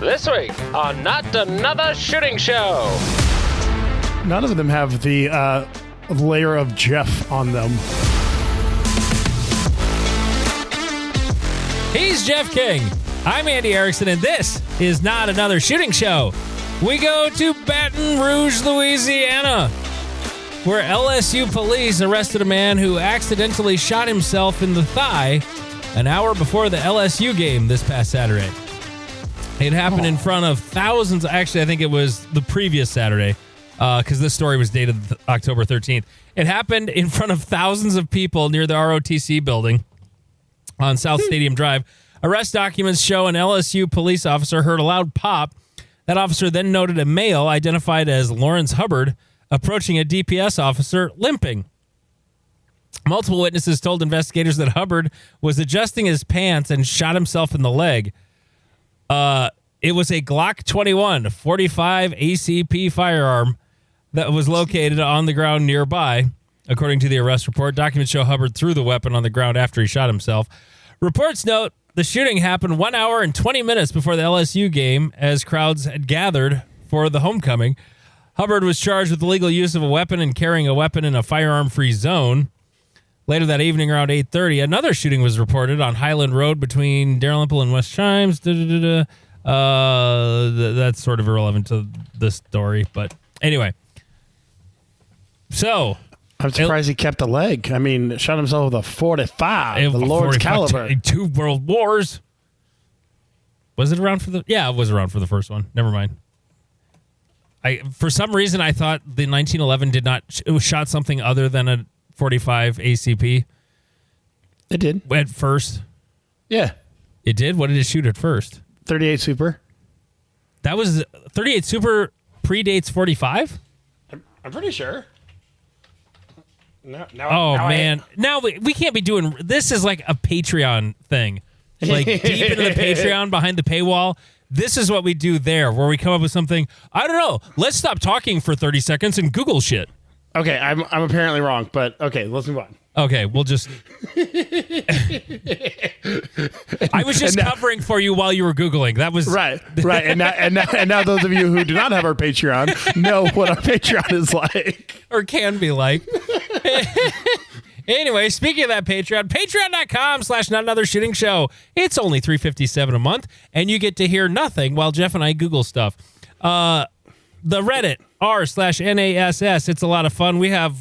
This week on Not Another Shooting Show. None of them have the layer of Jeff on them. He's Jeff King. I'm Andy Erickson, and this is Not Another Shooting Show. We go to Baton Rouge, Louisiana, where LSU police arrested a man who accidentally shot himself in the thigh an hour before the LSU game this past Saturday. It happened in front of thousands. Actually, I think it was the previous Saturday, because this story was dated October 13th. It happened in front of thousands of people near the ROTC building on South Stadium Drive. Arrest documents show an LSU police officer heard a loud pop. That officer then noted a male identified as Lawrence Hubbard approaching a DPS officer limping. Multiple witnesses told investigators that Hubbard was adjusting his pants and shot himself in the leg. It was a Glock 21 45 ACP firearm that was located on the ground nearby. According to the arrest report, documents show Hubbard threw the weapon on the ground after he shot himself. Reports note the shooting happened 1 hour and 20 minutes before the LSU game as crowds had gathered for the homecoming. Hubbard was charged with illegal use of a weapon and carrying a weapon in a firearm-free zone. Later that evening, around 8:30, another shooting was reported on Highland Road between Dalrymple and West Chimes. That's sort of irrelevant to this story, but anyway. So, I'm surprised he kept a leg. I mean, shot himself with a 45, the Lord's caliber. 2 world wars. Was it around for the... Yeah, it was around for the first one. Never mind. For some reason, I thought the 1911 did not... It was shot something other than a 45 ACP. It did. At first. Yeah. It did? What did it shoot at first? 38 Super. That was... 38 Super predates 45? I'm pretty sure. Now we can't be doing... This is like a Patreon thing. Like deep into the Patreon, behind the paywall. This is what we do there, where we come up with something. I don't know. Let's stop talking for 30 seconds and Google shit. Okay, I'm apparently wrong, but okay, let's move on. Okay, we'll just... I was just covering for you while you were Googling. That was... Right. And now those of you who do not have our Patreon know what our Patreon is like. Or can be like. Anyway, speaking of that Patreon, patreon.com/notanothershootingshow. It's only $3.57 a month, and you get to hear nothing while Jeff and I Google stuff. The Reddit, r/NASS. It's a lot of fun. We have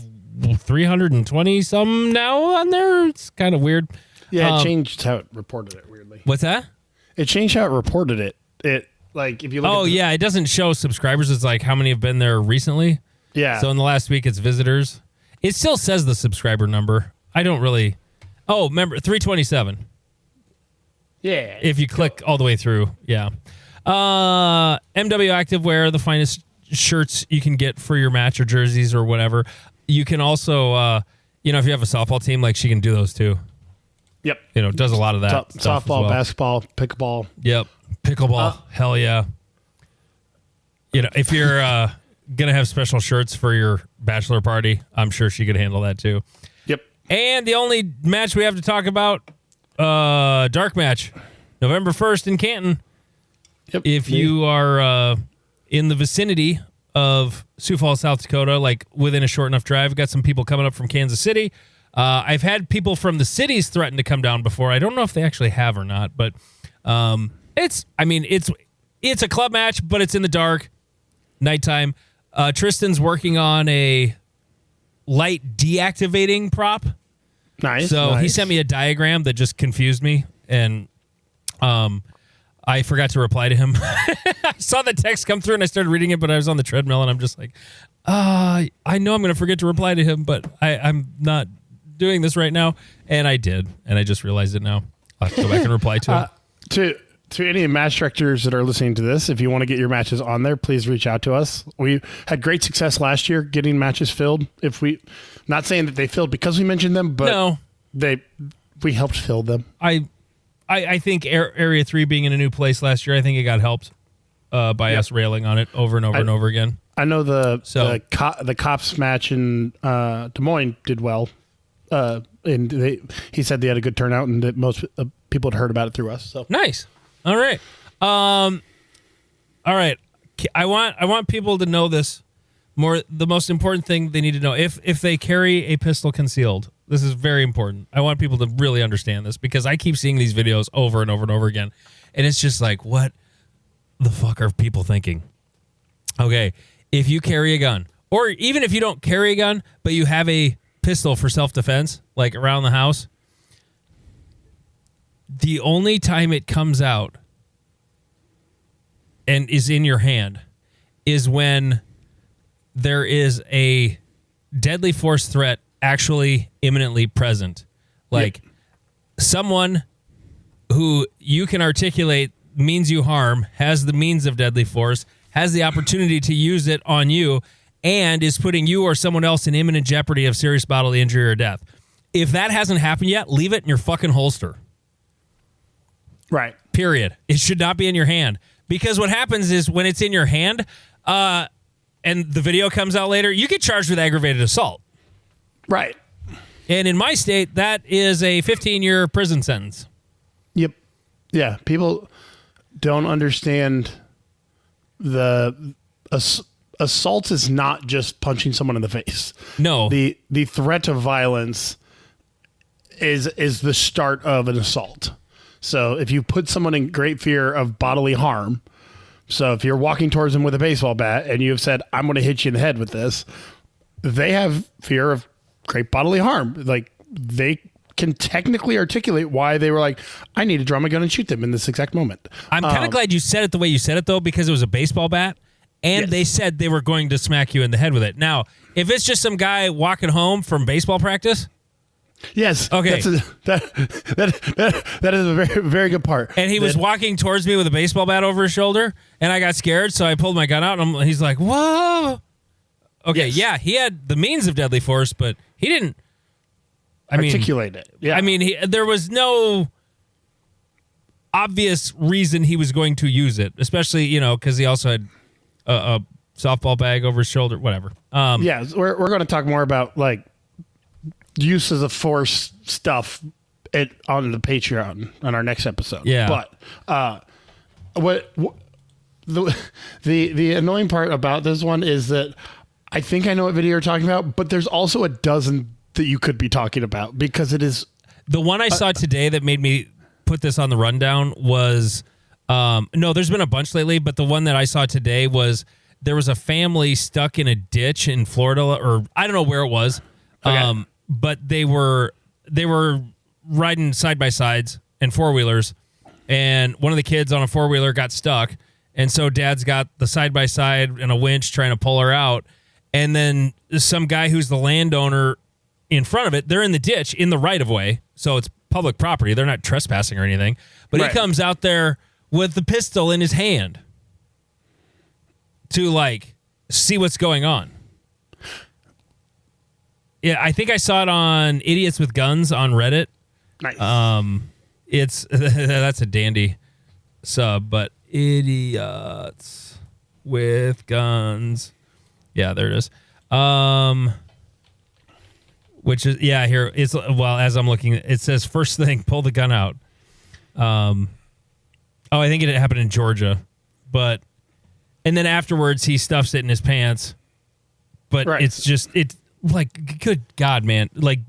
320 some now on there. It's kind of weird. Yeah, it changed how it reported it weirdly. What's that? It changed how it reported it. It like if you look yeah, it doesn't show subscribers. It's like how many have been there recently. Yeah. So in the last week it's visitors. It still says the subscriber number. I don't really... Oh, remember, 327. Yeah. If you click all the way through, yeah. MW Activewear, the finest shirts you can get for your match or jerseys or whatever. You can also, if you have a softball team, like she can do those too. Yep. Does a lot of that. Softball, basketball, pickleball. Yep. Pickleball. Hell yeah. If you're going to have special shirts for your bachelor party, I'm sure she could handle that too. Yep. And the only match we have to talk about, dark match, November 1st in Canton. Yep. If you are in the vicinity of Sioux Falls, South Dakota, like within a short enough drive, we've got some people coming up from Kansas City. I've had people from the cities threaten to come down before. I don't know if they actually have or not, but it's a club match, but it's in the dark, nighttime. Tristan's working on a light deactivating prop. Nice. So he sent me a diagram that just confused me, and I forgot to reply to him. I saw the text come through, and I started reading it, but I was on the treadmill, and I'm just like, I know I'm going to forget to reply to him, but I'm not doing this right now. And I did, and I just realized it now. I'll have to go back and reply to him. To any match directors that are listening to this, if you want to get your matches on there, please reach out to us. We had great success last year getting matches filled. Not saying that they filled because we mentioned them, but no, we helped fill them. I think Area 3 being in a new place last year, I think it got helped by us railing on it over and over and over again. I know the cops match in Des Moines did well, and he said they had a good turnout and that most people had heard about it through us. So nice. All right. All right. I want people to know this more. The most important thing they need to know, if they carry a pistol concealed, this is very important. I want people to really understand this because I keep seeing these videos over and over and over again. And it's just like, what the fuck are people thinking? Okay. If you carry a gun, or even if you don't carry a gun, but you have a pistol for self-defense, like around the house, the only time it comes out and is in your hand is when there is a deadly force threat actually imminently present. Like someone who you can articulate means you harm, has the means of deadly force, has the opportunity to use it on you, and is putting you or someone else in imminent jeopardy of serious bodily injury or death. If that hasn't happened yet, leave it in your fucking holster. Right. Period. It should not be in your hand. Because what happens is when it's in your hand and the video comes out later, you get charged with aggravated assault. Right. And in my state, that is a 15-year prison sentence. Yep. Yeah. People don't understand assault is not just punching someone in the face. No. The threat of violence is the start of an assault. So if you put someone in great fear of bodily harm, so if you're walking towards them with a baseball bat and you've said, I'm going to hit you in the head with this, they have fear of great bodily harm. Like they can technically articulate why they were like, I need to draw my gun and shoot them in this exact moment. I'm kind of glad you said it the way you said it, though, because it was a baseball bat, and they said they were going to smack you in the head with it. Now, if it's just some guy walking home from baseball practice... Yes. Okay. That is a very, very good part. And he was walking towards me with a baseball bat over his shoulder, and I got scared, so I pulled my gun out, and he's like, whoa. Okay, yeah, he had the means of deadly force, but he didn't articulate it. Yeah. I mean, there was no obvious reason he was going to use it, especially, because he also had a softball bag over his shoulder, whatever. Yeah, we're going to talk more about, like, uses of force stuff on the Patreon on our next episode. Yeah. But the annoying part about this one is that I think I know what video you're talking about, but there's also a dozen that you could be talking about because it is... The one I saw today that made me put this on the rundown was... no, there's been a bunch lately, but the one that I saw today was there was a family stuck in a ditch in Florida, or I don't know where it was. Okay. But they were riding side by sides and four-wheelers, and one of the kids on a four-wheeler got stuck, and so dad's got the side by side and a winch trying to pull her out, and then some guy who's the landowner in front of it, they're in the ditch in the right of way, so it's public property. They're not trespassing or anything, but He comes out there with the pistol in his hand to see what's going on. Yeah, I think I saw it on Idiots with Guns on Reddit. Nice. It's that's a dandy sub, but Idiots with Guns. Yeah, there it is. Which is here it's as I'm looking, it says first thing, pull the gun out. I think it happened in Georgia, and then afterwards he stuffs it in his pants. But it's like, good God, man. Like,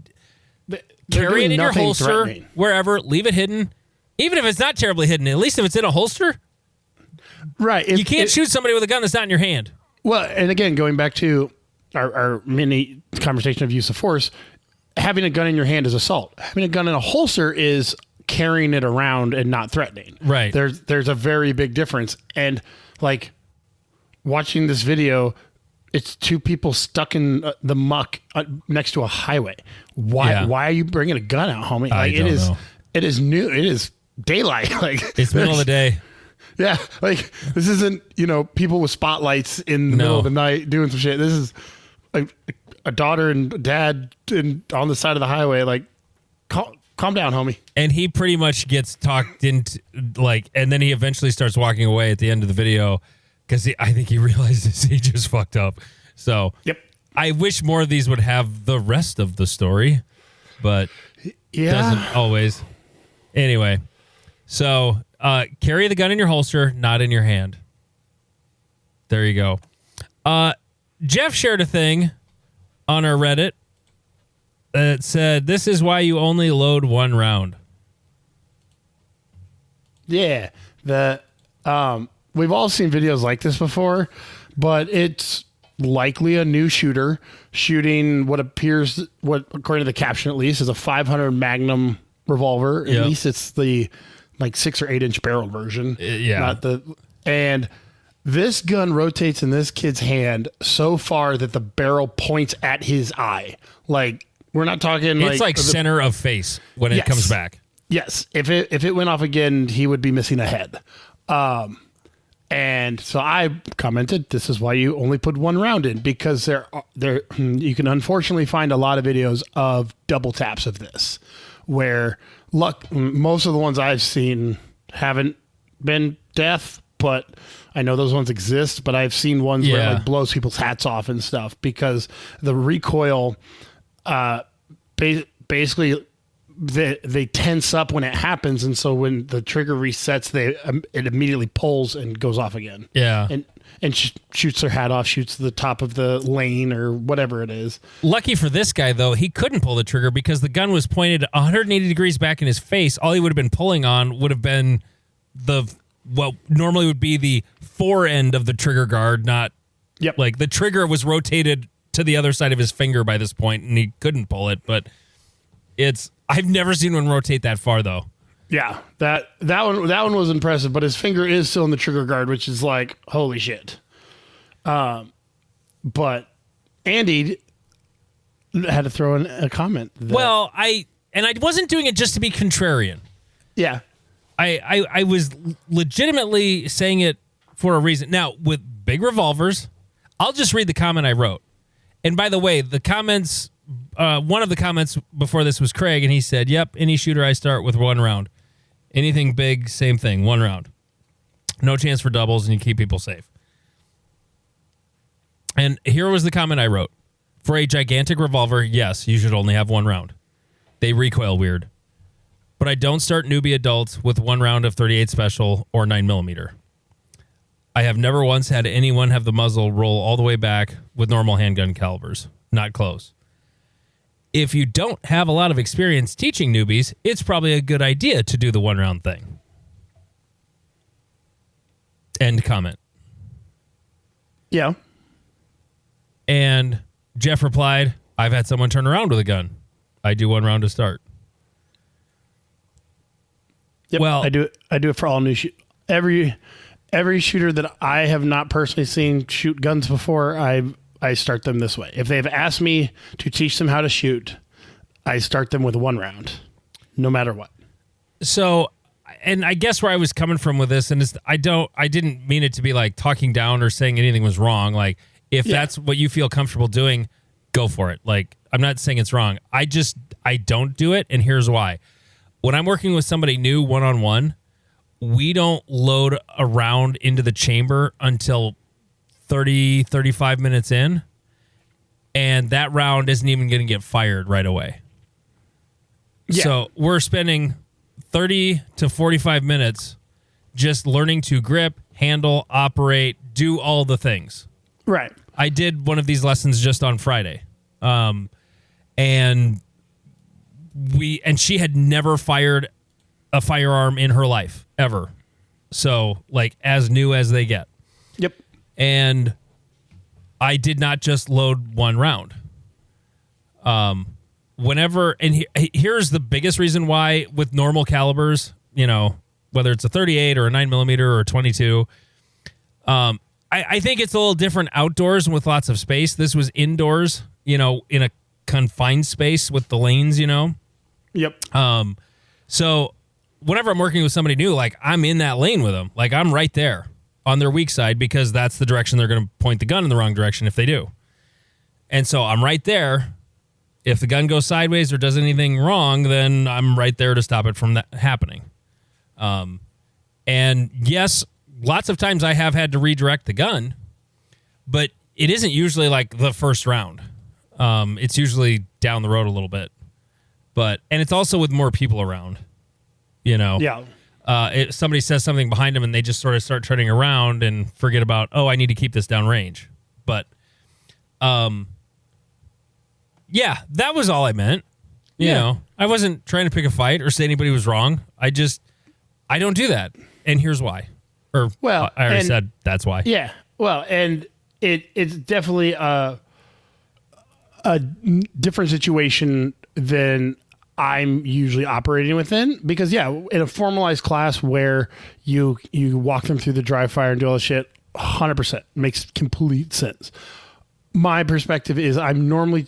carry it in your holster, wherever, leave it hidden. Even if it's not terribly hidden, at least if it's in a holster. Right. You can't shoot somebody with a gun that's not in your hand. Well, and again, going back to our mini conversation of use of force, having a gun in your hand is assault. Having a gun in a holster is carrying it around and not threatening. Right. There's a very big difference. And, like, watching this video... It's two people stuck in the muck next to a highway. Why are you bringing a gun out, homie? I don't know. It is new. It is daylight. It's middle of the day. Yeah, this isn't people with spotlights in the middle of the night doing some shit. This is a daughter and dad on the side of the highway. Like, calm down, homie. And he pretty much gets talked into and then he eventually starts walking away at the end of the video. Because I think he realizes he just fucked up. So yep. I wish more of these would have the rest of the story, but doesn't always. Anyway, so carry the gun in your holster, not in your hand. There you go. Jeff shared a thing on our Reddit that said, "This is why you only load one round." Yeah, we've all seen videos like this before, but it's likely a new shooter shooting what according to the caption at least, is a 500 Magnum revolver. At least it's the 6 or 8 inch barrel version. And this gun rotates in this kid's hand so far that the barrel points at his eye. Like, we're not talking it's like center of face when it comes back. Yes. If it went off again, he would be missing a head. And so I commented, this is why you only put one round in, because you can unfortunately find a lot of videos of double taps of this, where most of the ones I've seen haven't been death, but I know those ones exist, but I've seen ones where it like blows people's hats off and stuff, because the recoil, basically they tense up when it happens, and so when the trigger resets, it immediately pulls and goes off again. Yeah, and shoots their hat off, shoots the top of the lane or whatever it is. Lucky for this guy, though, he couldn't pull the trigger because the gun was pointed 180 degrees back in his face. All he would have been pulling on would have been what normally would be the fore end of the trigger guard, not like the trigger was rotated to the other side of his finger by this point, and he couldn't pull it. But I've never seen one rotate that far, though. Yeah, that one was impressive, but his finger is still in the trigger guard, which is like, holy shit. But Andy had to throw in a comment. I wasn't doing it just to be contrarian. Yeah. I was legitimately saying it for a reason. Now, with big revolvers, I'll just read the comment I wrote. And by the way, the comments, one of the comments before this was Craig, and he said, "Yep, any shooter I start with one round. Anything big, same thing, one round. No chance for doubles, and you keep people safe." And here was the comment I wrote. "For a gigantic revolver, yes, you should only have one round. They recoil weird. But I don't start newbie adults with one round of 38 Special or 9mm. I have never once had anyone have the muzzle roll all the way back with normal handgun calibers. Not close. If you don't have a lot of experience teaching newbies, it's probably a good idea to do the one round thing." End comment. Yeah. And Jeff replied, "I've had someone turn around with a gun. I do one round to start." Yep, well, I do it for all new every shooter that I have not personally seen shoot guns before. I start them this way. If they've asked me to teach them how to shoot, I start them with one round, no matter what. So, and I guess where I was coming from with this, and I didn't mean it to be like talking down or saying anything was wrong. Like, if that's what you feel comfortable doing, go for it. Like, I'm not saying it's wrong. I don't do it, and here's why. When I'm working with somebody new one-on-one, we don't load a round into the chamber until 30, 35 minutes in, and that round isn't even going to get fired right away. Yeah. So we're spending 30 to 45 minutes just learning to grip, handle, operate, do all the things. Right. I did one of these lessons just on Friday. And she had never fired a firearm in her life, ever. So, like, as new as they get. Yep. And I did not just load one round. Here's the biggest reason why with normal calibers, whether it's a 38 or a 9mm or a 22, I think it's a little different outdoors and with lots of space. This was indoors, in a confined space with the lanes, Yep. So whenever I'm working with somebody new, like, I'm in that lane with them. Like, I'm right there on their weak side because that's the direction they're going to point the gun in the wrong direction if they do. And so I'm right there. If the gun goes sideways or does anything wrong, then I'm right there to stop it from that happening. And yes, lots of times I have had to redirect the gun, but it isn't usually like the first round. It's usually down the road a little bit. And it's also with more people around, Yeah. somebody says something behind them and they just sort of start turning around and forget about, oh, I need to keep this downrange. But, yeah, that was all I meant. You know, I wasn't trying to pick a fight or say anybody was wrong. I don't do that. And here's why. Or, well, I already said that's why. Yeah. Well, and it's definitely a different situation than I'm usually operating within, because in a formalized class where you walk them through the dry fire and do all the shit, 100% makes complete sense. My perspective is I'm normally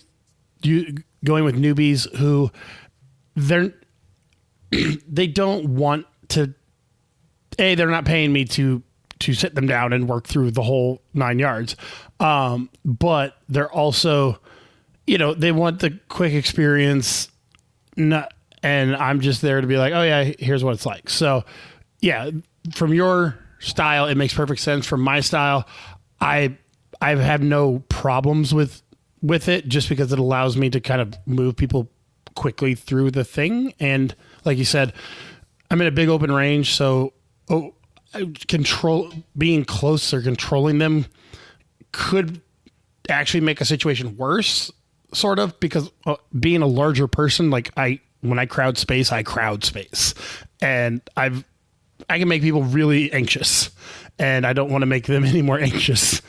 going with newbies who they don't want to. They're not paying me to sit them down and work through the whole 9 yards, but they're also, they want the quick experience. And I'm just there to be like, oh yeah, here's what it's like. So yeah, from your style, it makes perfect sense. From my style, I have no problems with it, just because it allows me to kind of move people quickly through the thing. And like you said, I'm in a big open range, so being close or controlling them could actually make a situation worse, sort of, because being a larger person, like when I crowd space, and I can make people really anxious, and I don't want to make them any more anxious.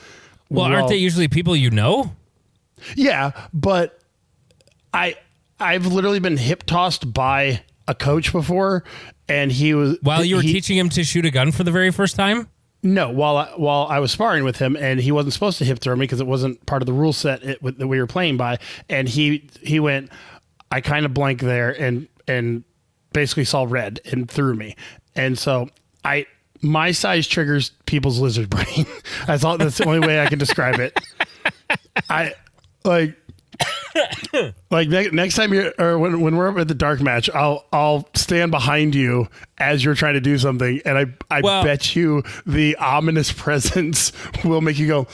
Well, aren't they usually people you know? Yeah, but I've literally been hip tossed by a coach before, and he was while you were teaching him to shoot a gun for the very first time. No, while I was sparring with him, and he wasn't supposed to hip throw me because it wasn't part of the rule set that we were playing by. And he went, I kind of blanked there and basically saw red and threw me. And so my size triggers people's lizard brain. I thought that's the only way I can describe it. Next time when we're up at the dark match, I'll stand behind you as you're trying to do something, and I bet you the ominous presence will make you go,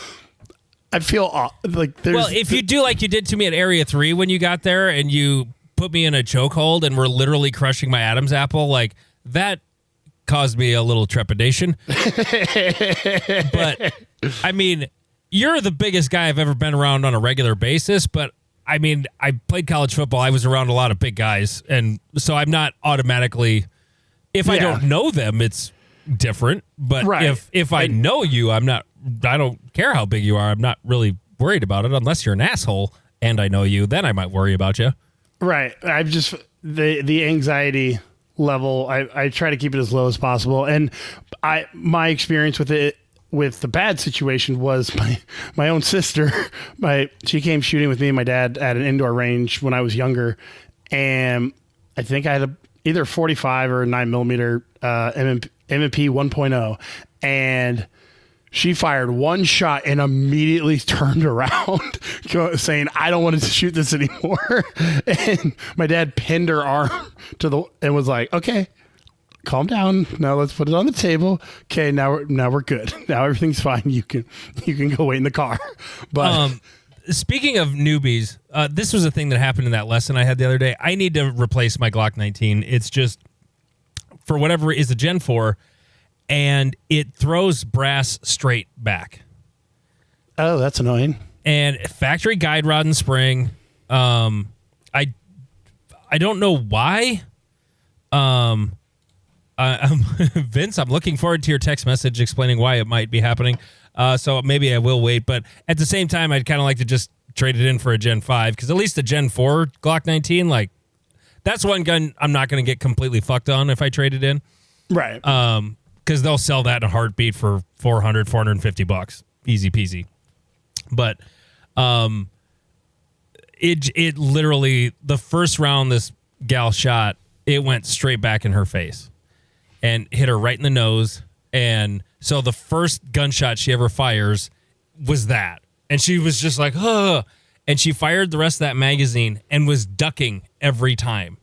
I feel like there's... Well, if you do like you did to me at Area 3 when you got there and you put me in a chokehold and were literally crushing my Adam's apple, like that caused me a little trepidation. But I mean, you're the biggest guy I've ever been around on a regular basis, but I mean, I played college football. I was around a lot of big guys, and so I'm not automatically, if I don't know them, it's different. But if I know you, I don't care how big you are. I'm not really worried about it unless you're an asshole and I know you, then I might worry about you. Right. I've just, the anxiety level, I try to keep it as low as possible. And my experience with it, with the bad situation, was my own sister. She came shooting with me and my dad at an indoor range when I was younger, and I think I had either 45 or a 9mm M&P 1.0, and she fired one shot and immediately turned around saying, I don't want to shoot this anymore. And my dad pinned her arm and was like, okay, calm down. Now let's put it on the table. Okay, now we're good. Now everything's fine. You can go wait in the car. But speaking of newbies, this was a thing that happened in that lesson I had the other day. I need to replace my Glock 19. It's just, for whatever is a Gen 4, and it throws brass straight back. Oh, that's annoying. And factory guide rod and spring. I don't know why. Vince, I'm looking forward to your text message explaining why it might be happening. So maybe I will wait. But at the same time, I'd kind of like to just trade it in for a Gen 5, because at least the Gen 4 Glock 19, like, that's one gun I'm not going to get completely fucked on if I trade it in. Right. Because they'll sell that in a heartbeat for $450. Easy peasy. But it literally, the first round this gal shot, it went straight back in her face and hit her right in the nose. And so the first gunshot she ever fires was that. And she was just like, huh. And she fired the rest of that magazine and was ducking every time.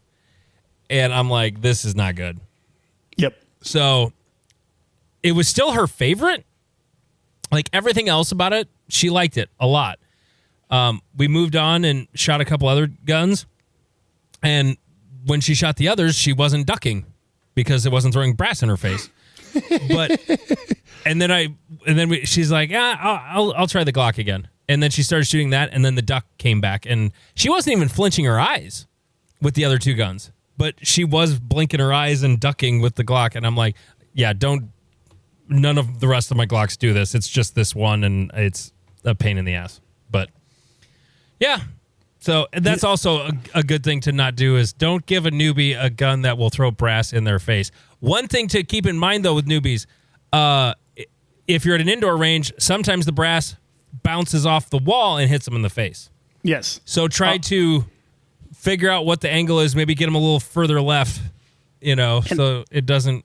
And I'm like, this is not good. Yep. So it was still her favorite. Like, everything else about it, she liked it a lot. We moved on and shot a couple other guns. And when she shot the others, she wasn't ducking. because it wasn't throwing brass in her face. But she's like, I'll try the Glock again. And then she started shooting that, and then the duck came back, and she wasn't even flinching her eyes with the other two guns, but she was blinking her eyes and ducking with the Glock. And I'm like, yeah, none of the rest of my Glocks do this. It's just this one, and it's a pain in the ass. But yeah, so that's also a good thing to not do is don't give a newbie a gun that will throw brass in their face. One thing to keep in mind, though, with newbies, if you're at an indoor range, sometimes the brass bounces off the wall and hits them in the face. Yes. So try to figure out what the angle is, maybe get them a little further left, so it doesn't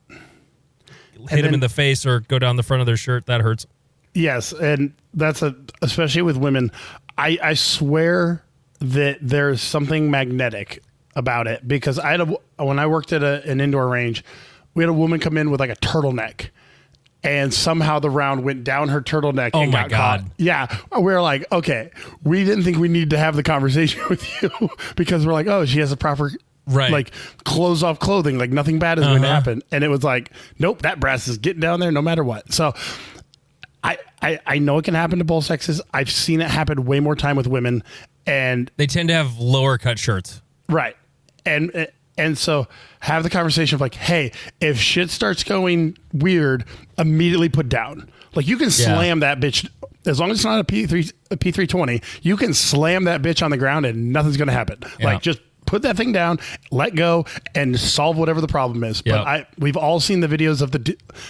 hit them in the face or go down the front of their shirt. That hurts. Yes, and that's especially with women. I swear that there's something magnetic about it because when I worked at an indoor range, we had a woman come in with like a turtleneck, and somehow the round went down her turtleneck. Oh and my got God! Caught. Yeah, we're like, okay, we didn't think we needed to have the conversation with you because we're like, oh, she has a proper. Right. Like close off clothing, like nothing bad is going to happen. And it was like, nope, that brass is getting down there no matter what. So I know it can happen to both sexes. I've seen it happen way more time with women, and they tend to have lower cut shirts. Right. And so have the conversation of like, hey, if shit starts going weird, immediately put down. Like you can slam that bitch. As long as it's not a P320, you can slam that bitch on the ground and nothing's going to happen. Yeah. Like just put that thing down, let go, and solve whatever the problem is. Yep. But we've all seen the videos of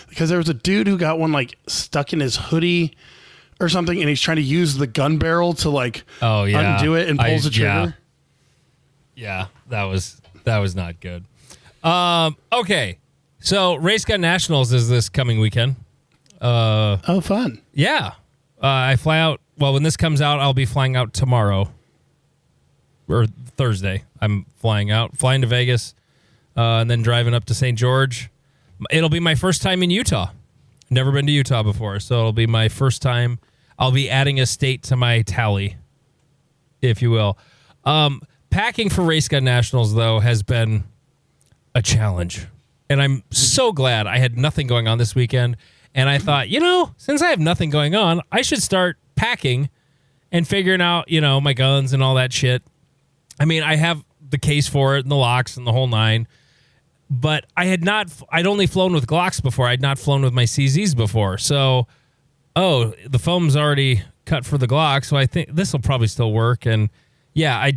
because there was a dude who got one like stuck in his hoodie or something, and he's trying to use the gun barrel to like undo it and pulls the trigger. Yeah, that was not good. Okay, so Race Gun Nationals is this coming weekend. Oh, fun. Yeah, I fly out. Well, when this comes out, I'll be flying out tomorrow. Or Thursday, I'm flying to Vegas, and then driving up to St. George. It'll be my first time in Utah. Never been to Utah before, so it'll be my first time. I'll be adding a state to my tally, if you will. Packing for Race Gun Nationals, though, has been a challenge. And I'm so glad I had nothing going on this weekend. And I thought, since I have nothing going on, I should start packing and figuring out, my guns and all that shit. I mean, I have the case for it and the locks and the whole nine, but I'd only flown with Glocks before. I'd not flown with my CZs before. So, the foam's already cut for the Glock, so I think this will probably still work. And yeah,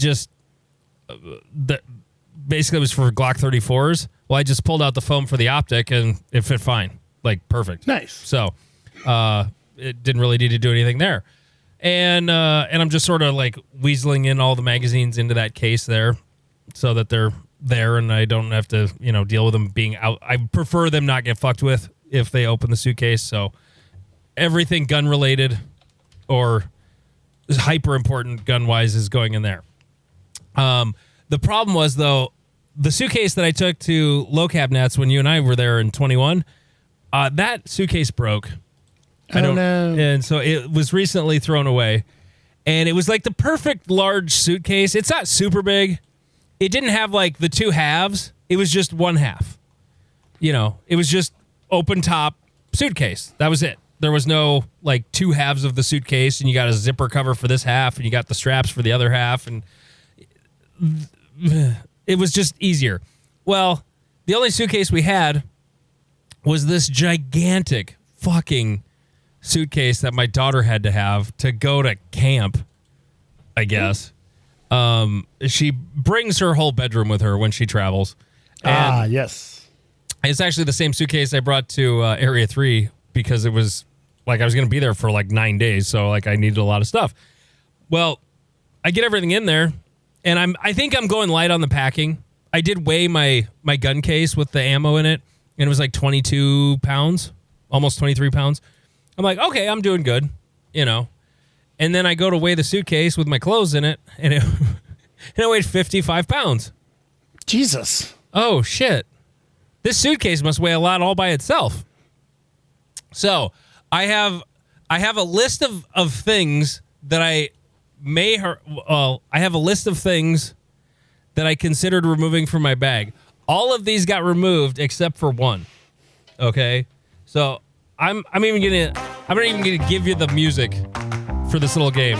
basically it was for Glock 34s. Well, I just pulled out the foam for the optic and it fit fine. Like perfect. Nice. So, it didn't really need to do anything there. And I'm just sort of like weaseling in all the magazines into that case there so that they're there and I don't have to, deal with them being out. I prefer them not get fucked with if they open the suitcase. So everything gun related or hyper important gun wise is going in there. The problem was, though, the suitcase that I took to Low Cab Nats when you and I were there in 21, that suitcase broke. I don't know. And so it was recently thrown away. And it was like the perfect large suitcase. It's not super big. It didn't have like the two halves. It was just one half. It was just open top suitcase. That was it. There was no like two halves of the suitcase and you got a zipper cover for this half and you got the straps for the other half. And it was just easier. Well, the only suitcase we had was this gigantic fucking suitcase that my daughter had to have to go to camp, I guess. She brings her whole bedroom with her when she travels. And yes. It's actually the same suitcase I brought to Area 3 because it was like I was going to be there for like 9 days. So like I needed a lot of stuff. Well, I get everything in there and I think I'm going light on the packing. I did weigh my gun case with the ammo in it and it was like 22 pounds, almost 23 pounds. I'm like, okay, I'm doing good, And then I go to weigh the suitcase with my clothes in it, and it weighed 55 pounds. Jesus. Oh, shit. This suitcase must weigh a lot all by itself. So I have a list of things that I have a list of things that I considered removing from my bag. All of these got removed except for one. Okay, so I'm not even gonna give you the music for this little game.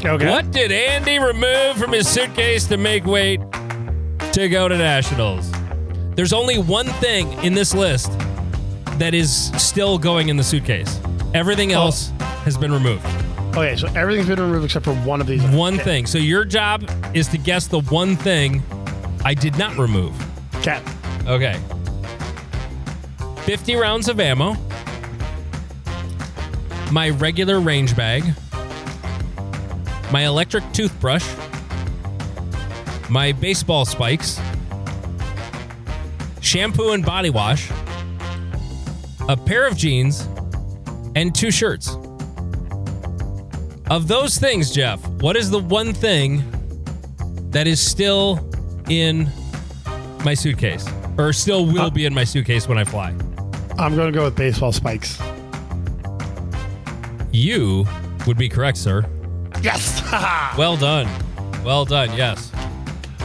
Okay. What did Andy remove from his suitcase to make weight to go to nationals? There's only one thing in this list that is still going in the suitcase. Everything else has been removed. Okay, so everything's been removed except for one of these. One thing. So your job is to guess the one thing I did not remove. Cat. Okay. 50 rounds of ammo. My regular range bag. My electric toothbrush. My baseball spikes. Shampoo and body wash. A pair of jeans. And 2 shirts. Of those things, Jeff, what is the one thing that is still in my suitcase? Or still will be in my suitcase when I fly? I'm going to go with baseball spikes. You would be correct, sir. Yes. Well done. Well done, yes.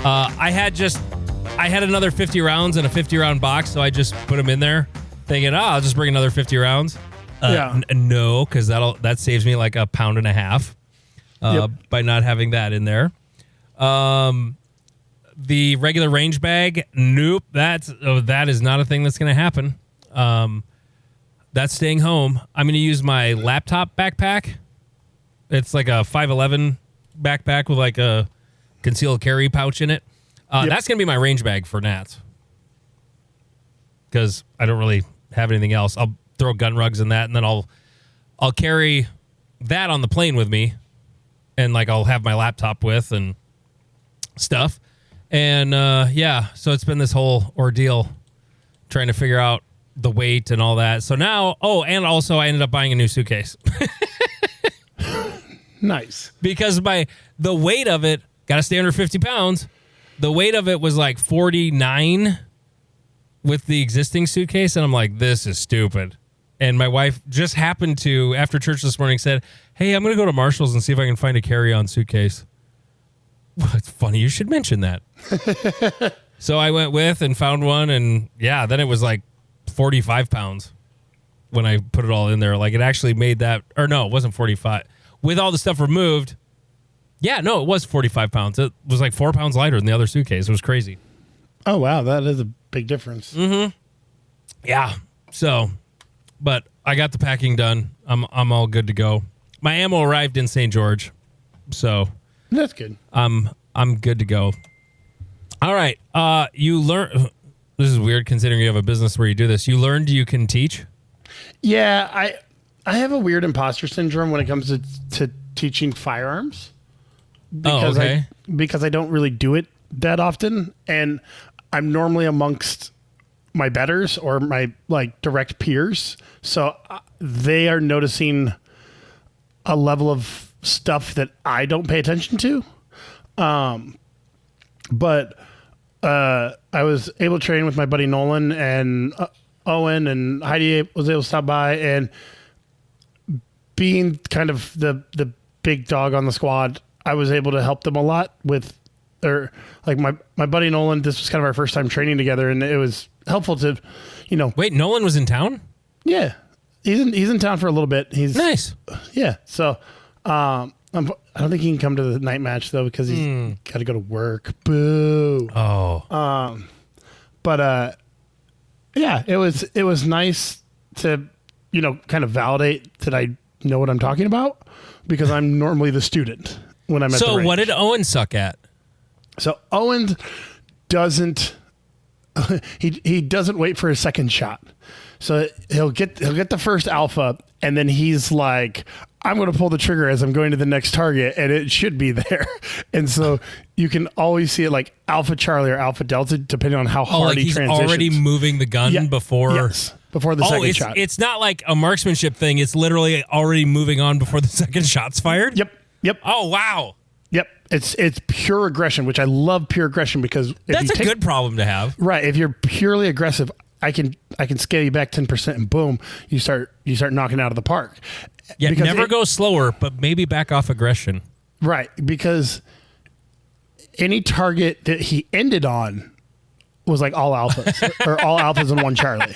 I had another 50 rounds in a 50-round box, so I just put them in there, thinking, I'll just bring another 50 rounds. Yeah. No, because that saves me like 1.5 pounds by not having that in there. The regular range bag, nope. That is not a thing that's going to happen. That's staying home. I'm going to use my laptop backpack. It's like a 511 backpack with like a concealed carry pouch in it. That's going to be my range bag for Nats because I don't really have anything else. I'll throw gun rugs in that, and then I'll carry that on the plane with me, and like I'll have my laptop with and stuff. And so it's been this whole ordeal trying to figure out the weight and all that. So now, and also I ended up buying a new suitcase. Nice. Because the weight of it, got to stay under 50 pounds. The weight of it was like 49 with the existing suitcase. And I'm like, this is stupid. And my wife just happened to, after church this morning, said, hey, I'm going to go to Marshall's and see if I can find a carry-on suitcase. Well, it's funny you should mention that. So I went with and found one. And yeah, then it was like 45 pounds when I put it all in there. Like it actually made that, or no, it wasn't 45. With all the stuff removed, yeah, no, it was 45 pounds. It was like 4 pounds lighter than the other suitcase. It was crazy. Oh, wow. That is a big difference. Mm-hmm. Yeah. So, but I got the packing done. I'm all good to go. My ammo arrived in St. George. So that's good. I'm good to go. All right. You learn. This is weird considering you have a business where you do this. You learned you can teach? Yeah, I have a weird imposter syndrome when it comes to teaching firearms. Because because I don't really do it that often, and I'm normally amongst my betters or my like direct peers, so they are noticing a level of stuff that I don't pay attention to. But I was able to train with my buddy Nolan and Owen, and Heidi was able to stop by, and being kind of the big dog on the squad, I was able to help them a lot with, or like my buddy Nolan, this was kind of our first time training together, and it was helpful to, Wait, Nolan was in town? Yeah. He's in town for a little bit. He's nice. Yeah. So, I don't think he can come to the night match though, because he's got to go to work. Boo. Oh. But yeah, it was nice to, kind of validate that I know what I'm talking about, because I'm normally the student when I'm at the range. So what did Owen suck at? So Owen doesn't he doesn't wait for his second shot. So he'll get the first alpha, and then he's like, I'm going to pull the trigger as I'm going to the next target, and it should be there. And so you can always see it like Alpha Charlie or Alpha Delta, depending on how hard he transitions. He's already moving the gun before the second shot. It's not like a marksmanship thing. It's literally already moving on before the second shot's fired? Yep. Oh, wow. Yep. It's pure aggression, which I love pure aggression, because that's a good problem to have. Right. If you're purely aggressive, I can scale you back 10%, and boom, you start knocking out of the park. Yeah, because never go slower, but maybe back off aggression. Right, because any target that he ended on was like all alphas or all alphas and one Charlie.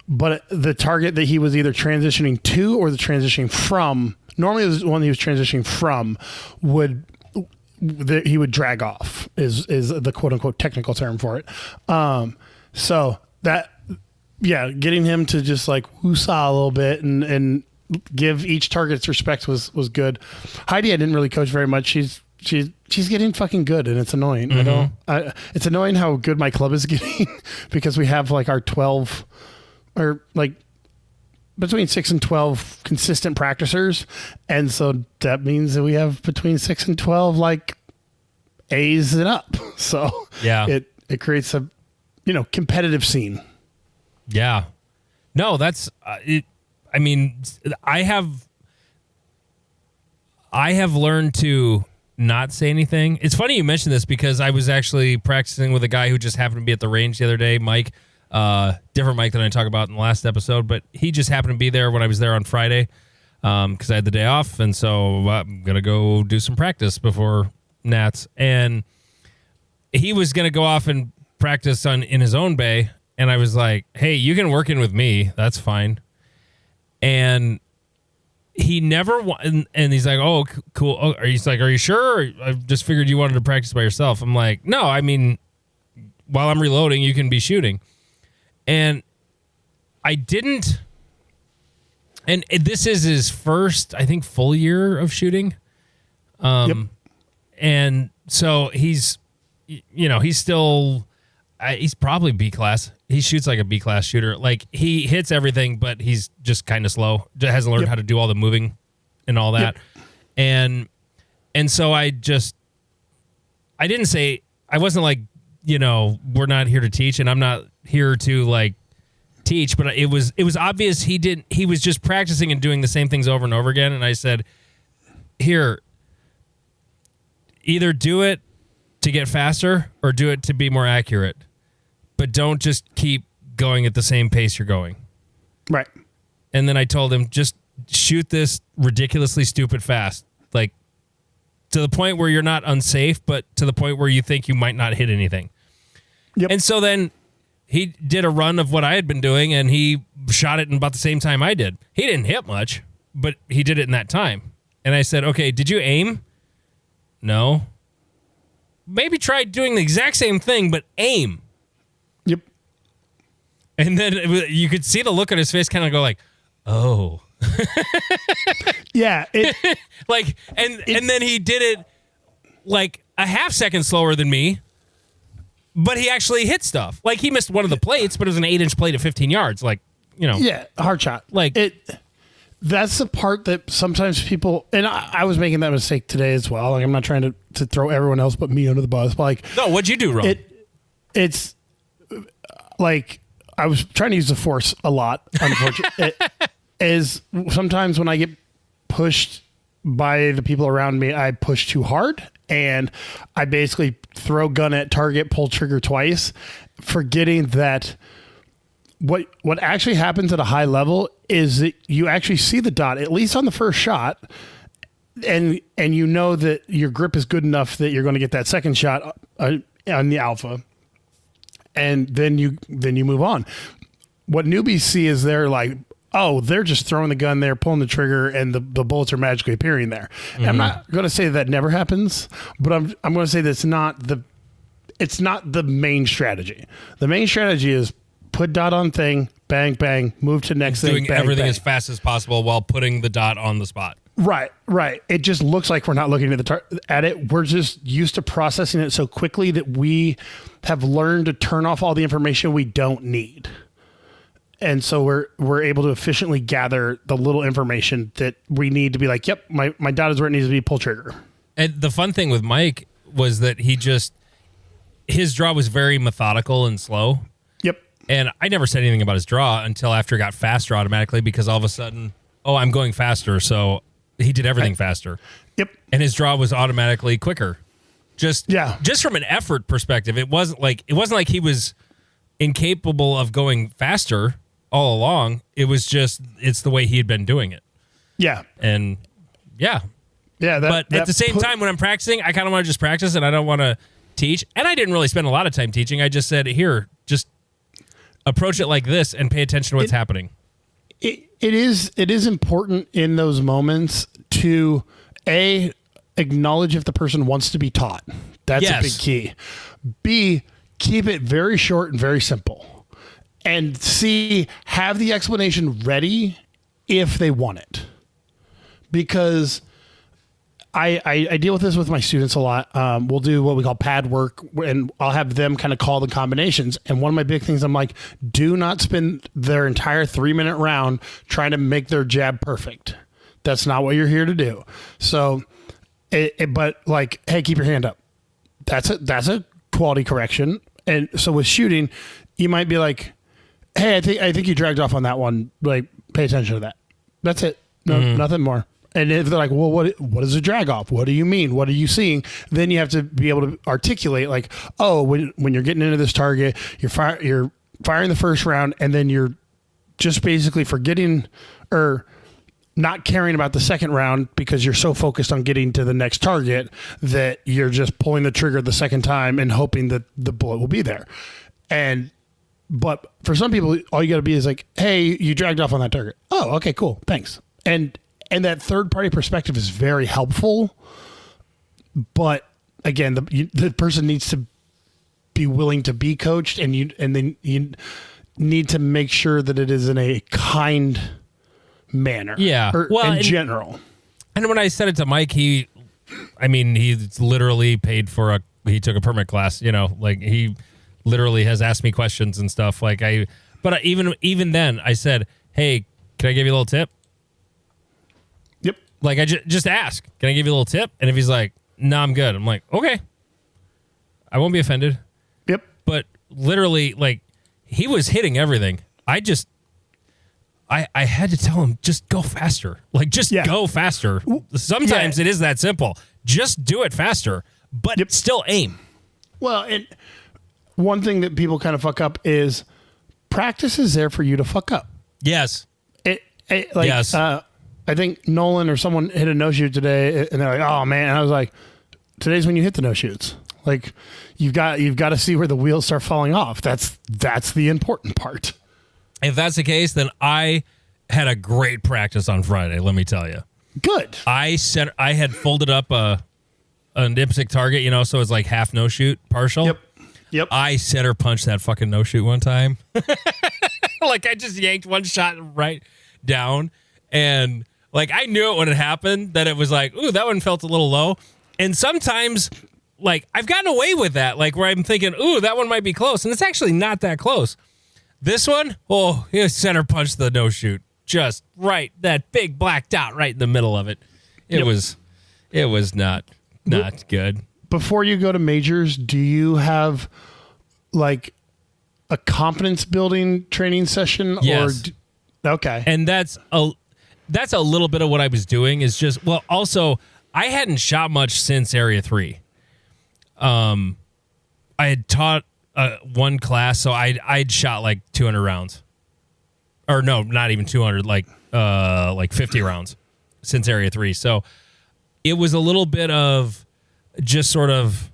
But the target that he was either transitioning to or the transitioning from, normally the one he was transitioning from he would drag off is the quote unquote technical term for it. So that, yeah, getting him to just like woosah a little bit and give each target its respect was good. Heidi, I didn't really coach very much. She's getting fucking good, and it's annoying. Mm-hmm. It's annoying how good my club is getting because we have like our 12 or like between 6 and 12 consistent practicers. And so that means that we have between 6 and 12 like A's and up. So yeah, it creates a, competitive scene. Yeah. No, that's it. I mean, I have learned to not say anything. It's funny you mentioned this because I was actually practicing with a guy who just happened to be at the range the other day, Mike. Different Mike than I talked about in the last episode, but he just happened to be there when I was there on Friday because I had the day off, and so I'm gonna go do some practice before Nats, and he was gonna go off and practice in his own bay, and I was like, "Hey, you can work in with me. That's fine." And he never and he's like, "Oh, cool." Oh, he's like, "Are you sure? I just figured you wanted to practice by yourself." I'm like, "No, I mean, while I'm reloading, you can be shooting." And I didn't. And this is his first, I think, full year of shooting. Yep. And so he's still, he's probably B class. He shoots like a B class shooter. Like he hits everything, but he's just kind of slow. Just hasn't learned how to do all the moving and all that. Yep. And so I didn't say, I wasn't like, we're not here to teach and I'm not here to like teach, but it was obvious he was just practicing and doing the same things over and over again. And I said, here, either do it to get faster or do it to be more accurate, but don't just keep going at the same pace you're going. Right. And then I told him, just shoot this ridiculously stupid fast. Like to the point where you're not unsafe, but to the point where you think you might not hit anything. Yep. And so then he did a run of what I had been doing, and he shot it in about the same time I did. He didn't hit much, but he did it in that time. And I said, okay, did you aim? No. Maybe try doing the exact same thing, but aim. Yep. And then you could see the look on his face kind of go like, oh. Yeah. And then he did it like a half second slower than me. But he actually hit stuff. Like he missed one of the plates, but it was an 8-inch plate at 15 yards. Like, Yeah, hard shot. Like that's the part that sometimes people, and I was making that mistake today as well. Like I'm not trying to throw everyone else but me under the bus. But like, no, what'd you do wrong? It's like I was trying to use the force a lot. Unfortunately, is sometimes when I get pushed by the people around me, I push too hard. And I basically throw gun at target, pull trigger twice, forgetting that what actually happens at a high level is that you actually see the dot, at least on the first shot, and you know that your grip is good enough that you're going to get that second shot on the alpha, and then you move on. What newbies see is they're like, oh, they're just throwing the gun there, pulling the trigger, and the bullets are magically appearing there. Mm-hmm. I'm not going to say that never happens, but I'm going to say that it's not the main strategy. The main strategy is put dot on thing, bang, bang, move to next thing, doing bang, everything bang. as fast as possible while putting the dot on the spot. Right. It just looks like we're not looking at it. We're just used to processing it so quickly that we have learned to turn off all the information we don't need. And so we're able to efficiently gather the little information that we need to be like, yep, my dot is where it needs to be, pull trigger. And the fun thing with Mike was that his draw was very methodical and slow. Yep. And I never said anything about his draw until after it got faster automatically because all of a sudden, I'm going faster. So he did everything faster. Yep. And his draw was automatically quicker. Just from an effort perspective, it wasn't like he was incapable of going faster all along. It was just, it's the way he had been doing it. Yeah. And yeah. Yeah. But at the same time, when I'm practicing, I kind of want to just practice and I don't want to teach, and I didn't really spend a lot of time teaching. I just said, here, just approach it like this and pay attention to what's happening. It is important in those moments to acknowledge if the person wants to be taught. That's a big key. B, keep it very short and very simple. And C, have the explanation ready if they want it. Because I deal with this with my students a lot. We'll do what we call pad work, and I'll have them kind of call the combinations. And one of my big things, I'm like, do not spend their entire 3-minute round trying to make their jab perfect. That's not what you're here to do. So, but like, hey, keep your hand up. That's a quality correction. And so with shooting, you might be like, hey, I think you dragged off on that one. Like, pay attention to that. That's it. No, nothing more. And if they're like, well, what is a drag off? What do you mean? What are you seeing? Then you have to be able to articulate like, oh, when you're getting into this target, you're firing the first round, and then you're just basically forgetting or not caring about the second round because you're so focused on getting to the next target that you're just pulling the trigger the second time and hoping that the bullet will be there. But for some people, all you got to be is like, hey, you dragged off on that target. Oh, okay, cool. Thanks. And that third-party perspective is very helpful, but again, the person needs to be willing to be coached, and then you need to make sure that it is in a kind manner. Yeah, in general. And when I said it to Mike, he literally paid for he took a permit class. You know, like he literally has asked me questions and stuff. But even then, I said, hey, can I give you a little tip? Like, I just ask, can I give you a little tip? And if he's like, no, I'm good. I'm like, okay. I won't be offended. Yep. But literally, like, he was hitting everything. I had to tell him, just go faster. Like, just go faster. Sometimes it is that simple. Just do it faster, but still aim. Well, and one thing that people kind of fuck up is practice is there for you to fuck up. Yes. Yes. I think Nolan or someone hit a no-shoot today, and they're like, oh, man. And I was like, today's when you hit the no-shoots. Like, you've got to see where the wheels start falling off. That's the important part. If that's the case, then I had a great practice on Friday, let me tell you. Good. I had folded up a dipstick target, you know, so it's like half no-shoot, partial. Yep. I center punched that fucking no-shoot one time. Like, I just yanked one shot right down, and like, I knew it when it happened, that it was like, ooh, that one felt a little low. And sometimes, like, I've gotten away with that, like, where I'm thinking, ooh, that one might be close. And it's actually not that close. This one, he center punched the no-shoot. Just right, that big black dot right in the middle of it. It was not good. Before you go to majors, do you have, like, a confidence-building training session? Yes. Okay. And that's a little bit of what I was doing is just, well, also, I hadn't shot much since Area 3. I had taught one class, so I'd shot like 200 rounds. Or no, not even 200, like 50 rounds since Area 3. So it was a little bit of just sort of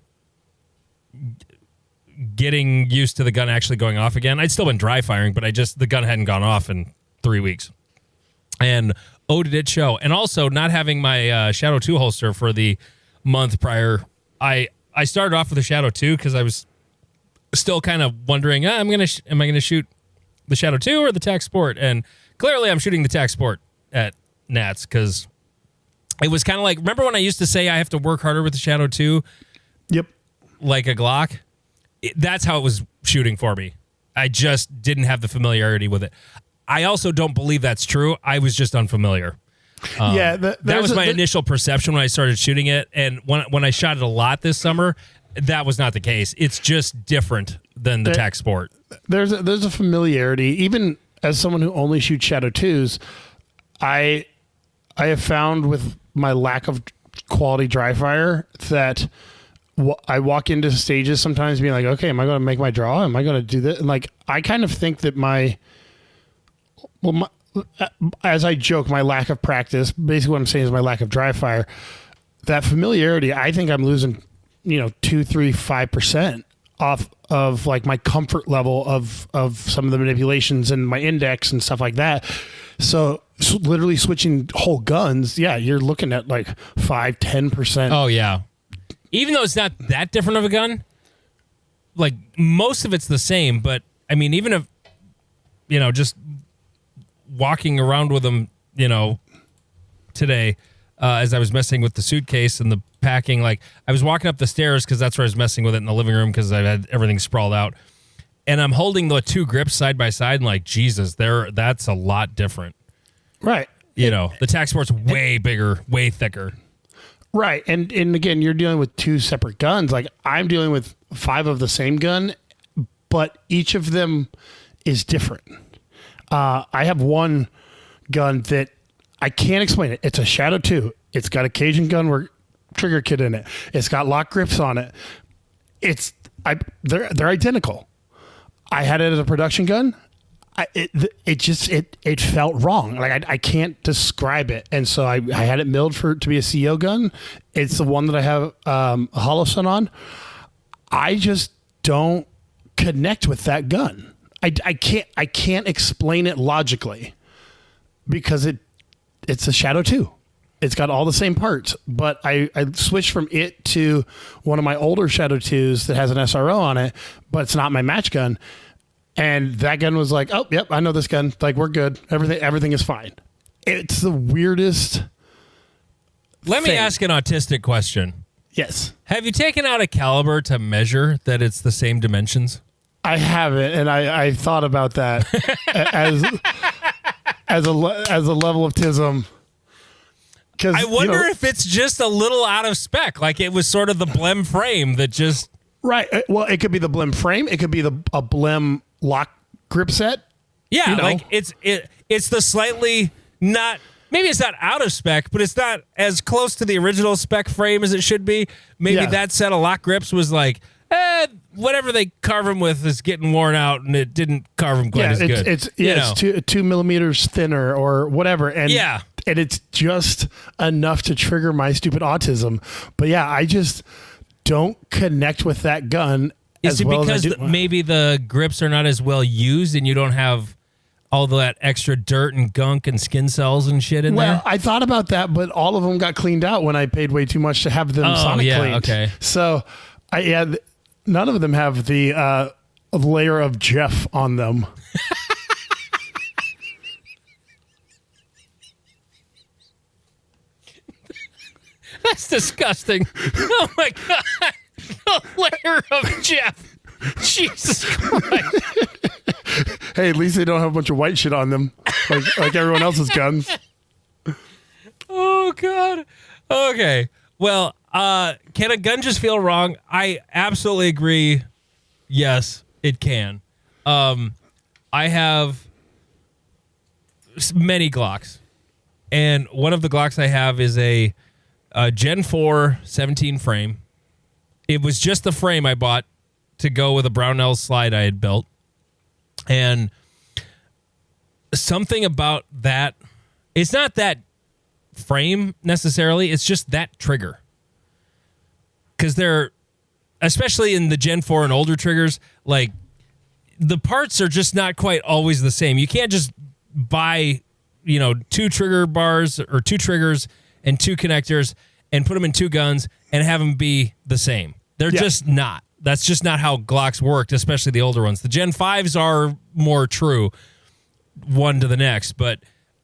getting used to the gun actually going off again. I'd still been dry firing, but the gun hadn't gone off in 3 weeks. And did it show. And also not having my Shadow 2 holster for the month prior. I started off with a Shadow 2 because I was still kind of wondering, am I going to shoot the Shadow 2 or the TAC Sport? And clearly I'm shooting the TAC Sport at Nats because it was kind of like, remember when I used to say I have to work harder with the Shadow 2? Yep. Like a Glock? That's how it was shooting for me. I just didn't have the familiarity with it. I also don't believe that's true. I was just unfamiliar. That was my initial perception when I started shooting it. And when I shot it a lot this summer, that was not the case. It's just different than the TAC Sport. There's a familiarity. Even as someone who only shoots Shadow 2s, I have found with my lack of quality dry fire that I walk into stages sometimes being like, okay, am I going to make my draw? Am I going to do this? And like, I kind of think that as I joke, my lack of practice, basically what I'm saying is my lack of dry fire, that familiarity, I think I'm losing 2, 3, 5% off of like my comfort level of some of the manipulations and my index and stuff like that. So literally switching whole guns, yeah, you're looking at like 5-10%. Oh yeah. Even though it's not that different of a gun, like most of it's the same, but I mean, even if, just walking around with them, today, as I was messing with the suitcase and the packing, like I was walking up the stairs because that's where I was messing with it in the living room because I had everything sprawled out. And I'm holding the two grips side by side and like, Jesus, that's a lot different. Right. The tac sport's way bigger, way thicker. Right. And again, you're dealing with two separate guns. Like I'm dealing with 5 of the same gun, but each of them is different. I have one gun that I can't explain it. It's a Shadow 2. It's got a Cajun gun trigger kit in it. It's got lock grips on it. They're identical. I had it as a production gun. It felt wrong. Like I can't describe it. And so I had it milled to be a CO gun. It's the one that I have a Holosun on. I just don't connect with that gun. I can't explain it logically because it's a Shadow 2. It's got all the same parts, but I switched from it to one of my older Shadow 2s that has an SRO on it, but it's not my match gun. And that gun was like, oh, yep, I know this gun. Like, we're good. Everything is fine. It's the weirdest Let me thing. ask an autistic question. Yes. Have you taken out a caliber to measure that it's the same dimensions? I haven't, and I thought about that as a level of TISM. I wonder if it's just a little out of spec, like it was sort of the Blem frame that just... Right. Well, it could be the Blem frame. It could be a Blem lock grip set. Yeah, like it's the slightly not... Maybe it's not out of spec, but it's not as close to the original spec frame as it should be. Maybe that set of lock grips was like, whatever they carve them with is getting worn out, and it didn't carve them quite as good. It's 2 millimeters thinner or whatever. And and it's just enough to trigger my stupid autism. But yeah, I just don't connect with that gun. Is it because maybe the grips are not as well used and you don't have all that extra dirt and gunk and skin cells and shit in there? Well, I thought about that, but all of them got cleaned out when I paid way too much to have them sonic cleaned. Okay. So none of them have the layer of Jeff on them. That's disgusting. Oh my God. A layer of Jeff. Jesus Christ. Hey, at least they don't have a bunch of white shit on them like everyone else's guns. Oh God. Okay. Well, can a gun just feel wrong? I absolutely agree. Yes, it can. I have many Glocks, and one of the Glocks I have is a Gen 4 17 frame. It was just the frame I bought to go with a Brownell slide I had built. And something about that, it's not that frame necessarily, it's just that trigger. Because they're, especially in the Gen 4 and older triggers, like the parts are just not quite always the same. You can't just buy, 2 trigger bars or 2 triggers and 2 connectors and put them in 2 guns and have them be the same. They're just not. That's just not how Glocks worked, especially the older ones. The Gen 5s are more true, one to the next, but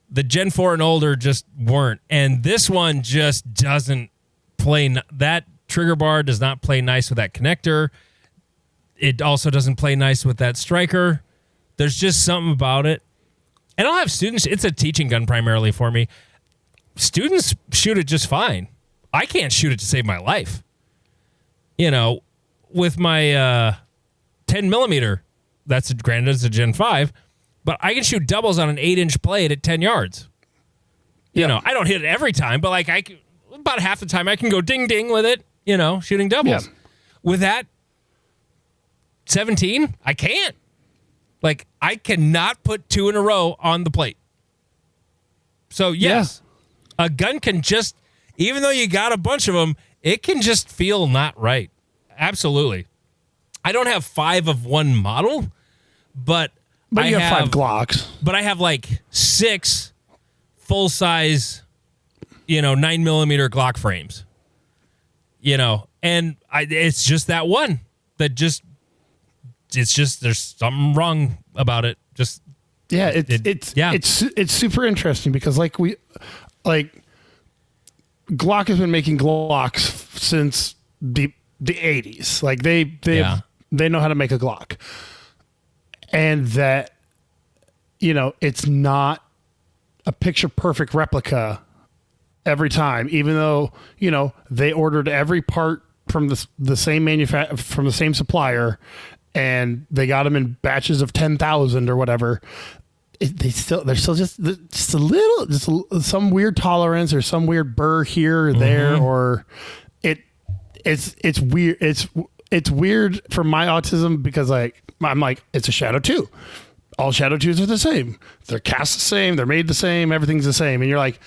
the Gen 4 and older just weren't. And this one just doesn't play. That trigger bar does not play nice with that connector. It also doesn't play nice with that striker. There's just something about it. And I'll have students, it's a teaching gun primarily for me. Students shoot it just fine. I can't shoot it to save my life. With my 10 millimeter, granted it's a Gen 5, but I can shoot doubles on an 8-inch blade at 10 yards. I don't hit it every time, but about half the time I can go ding ding with it, shooting doubles. Yeah. With that 17, I can't. I cannot put 2 in a row on the plate. So yes, a gun can just, even though you got a bunch of them, it can just feel not right. Absolutely. I don't have 5 of one model, but you have 5 Glocks. But I have like 6 full size, 9mm Glock frames. And it's just that one that it's just there's something wrong about it. Just it's super interesting because Glock has been making Glocks since the 80s. Like they know how to make a Glock. And that, it's not a picture perfect replica every time, even though, they ordered every part from the same from the same supplier, and they got them in batches of 10,000 or whatever. They're still just a little, some weird tolerance or some weird burr here or there, or it's weird. It's weird for my autism because I'm like, it's a Shadow 2. All Shadow 2s are the same. They're cast the same. They're made the same. Everything's the same. And you're like,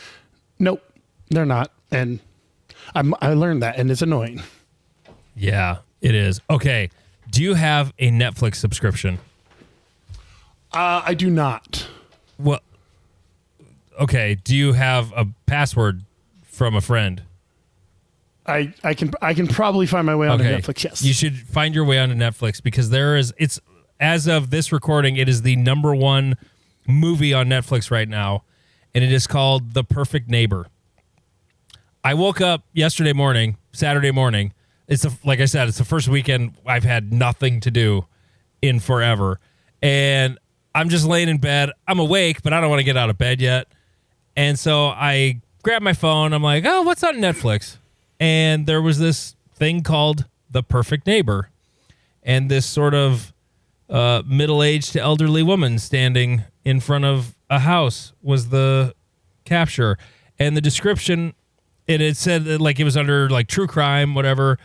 nope, they're not. And I learned that, and it's annoying. Yeah, it is. Okay. Do you have a Netflix subscription? I do not. Well, okay. Do you have a password from a friend? I can probably find my way onto Netflix. Yes, you should find your way onto Netflix because it's as of this recording, it is the #1 movie on Netflix right now, and it is called The Perfect Neighbor. I woke up Saturday morning. Like I said, it's the first weekend I've had nothing to do in forever, and I'm just laying in bed. I'm awake, but I don't want to get out of bed yet, and so I grab my phone. I'm like, oh, what's on Netflix? And there was this thing called The Perfect Neighbor. And this sort of middle-aged to elderly woman standing in front of a house was the capture. And the description, it said that, it was under true crime, whatever.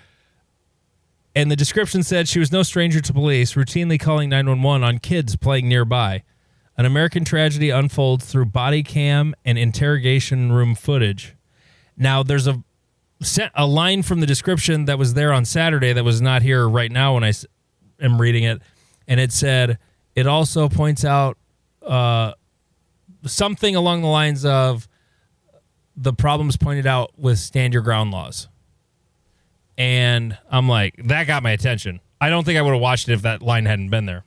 And the description said she was no stranger to police, routinely calling 911 on kids playing nearby. An American tragedy unfolds through body cam and interrogation room footage. Now, there's a line from the description that was there on Saturday that was not here right now when I am reading it. And it said, it also points out something along the lines of the problems pointed out with stand your ground laws. And I'm like, that got my attention. I don't think I would have watched it if that line hadn't been there.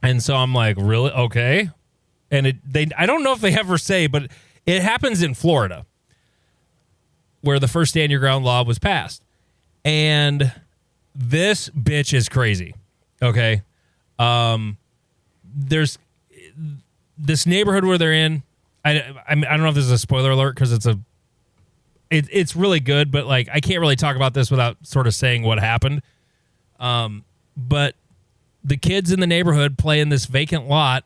And so I'm like, really? Okay. And I don't know if they ever say, but it happens in Florida, where the first stand your ground law was passed. And this bitch is crazy. Okay. There's this neighborhood where they're in. I don't know if this is a spoiler alert because it's really good, but I can't really talk about this without sort of saying what happened. But the kids in the neighborhood play in this vacant lot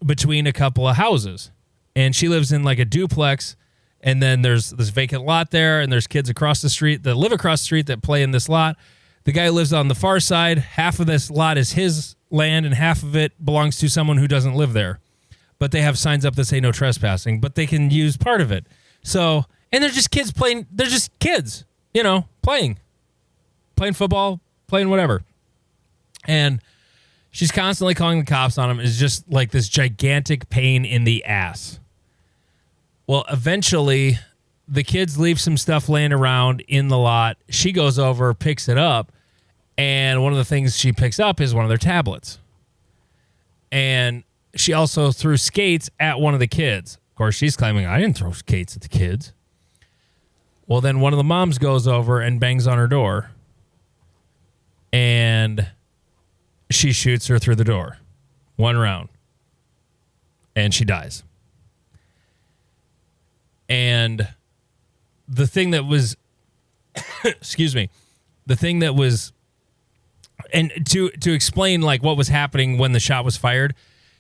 between a couple of houses, and she lives in a duplex. And then there's this vacant lot there, and there's kids across the street that live across the street that play in this lot. The guy who lives on the far side, half of this lot is his land, and half of it belongs to someone who doesn't live there. But they have signs up that say no trespassing, but they can use part of it. So, and they're just kids playing. They're just kids, playing football, playing whatever. And she's constantly calling the cops on them. It's just this gigantic pain in the ass. Well, eventually, the kids leave some stuff laying around in the lot. She goes over, picks it up, and one of the things she picks up is one of their tablets. And she also threw skates at one of the kids. Of course, she's claiming, I didn't throw skates at the kids. Well, then one of the moms goes over and bangs on her door, and she shoots her through the door. 1 round. And she dies. And the thing that was, and to explain what was happening when the shot was fired,